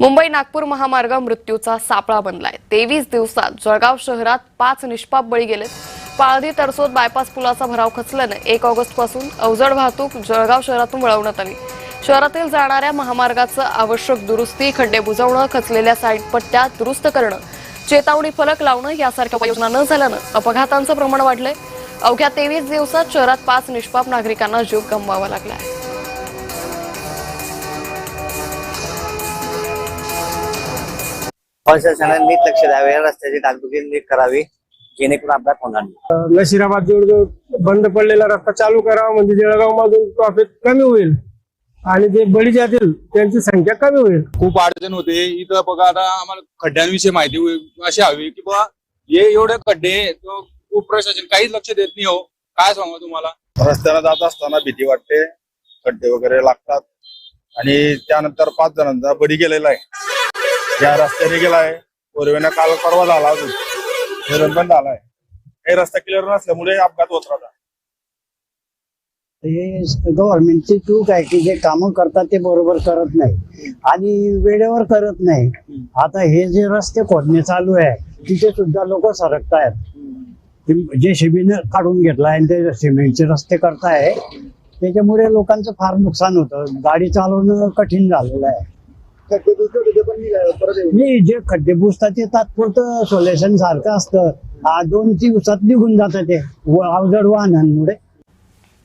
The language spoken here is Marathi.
मुंबई नागपूर महामार्ग मृत्यूचा सापळा बनलाय। 23 दिवसात जळगाव शहरात 5 निष्पाप बळी गेलेत। पाळधी तरसोद बायपास पुलाचा भराव खचल्याने 1 ऑगस्ट पासून अवजड वाहतूक जळगाव शहरातून वळवण्यात आली। शहरातील जाणाऱ्या महामार्गाचं आवश्यक दुरुस्ती, खड्डे बुजवणं, खचलेल्या साईड पट्ट्या दुरुस्त करणं, चेतावणी फलक लावणं यासारख्या उपाययोजना न झाल्यानं अपघातांचं प्रमाण वाढलंय। अवघ्या 23 दिवसात शहरात 5 निष्पाप नागरिकांना जीव गमवावा लागलाय। प्रशासनाने नीट लक्ष द्यावे, रस्त्याची डागडुजी नीट करावी जेणेकरून अपघात होणार नाही। नशिराबाद जवळ बंद पडलेला रस्ता चालू करावा म्हणजे जळगाव मधून ट्रॅफिक कमी होईल आणि जे बळी जातील त्यांची संख्या कमी होईल। खूप अडचण होते इथं बघा। आता आम्हाला खड्ड्यांविषयी माहिती अशी हवी की बा हे एवढे खड्डे खूप प्रशासन काहीच लक्ष देत नाही। हो काय सांगू तुम्हाला, रस्त्याला जात असताना भीती वाटते, खड्डे वगैरे लागतात आणि त्यानंतर 5 जणांचा बळी गेलेला आहे। या रस्त्याने गेलाय, पूर्वेनं काल परवा झाला, अजून धरण बंद झालाय। हे रस्ता क्लिअर नसल्यामुळे अपघात होत राहतात। हे गव्हर्नमेंटची चूक आहे की जे कामं करतात ते बरोबर करत नाही आणि वेळेवर करत नाही। आता हे जे रस्ते खोदणे चालू आहे तिथे सुद्धा लोक सरकतायत। JCB काढून घेतलाय आणि ते सिमेंटचे रस्ते करताय, त्याच्यामुळे लोकांचं फार नुकसान होतं। गाडी चालवणं कठीण झालेलं आहे। नाही, जे खड्डे बुजतात ते तात्पुरतं सोल्युशन सारखं असतं। 2 दिवसात निघून जातं ते अवजड वाहनांमुळे।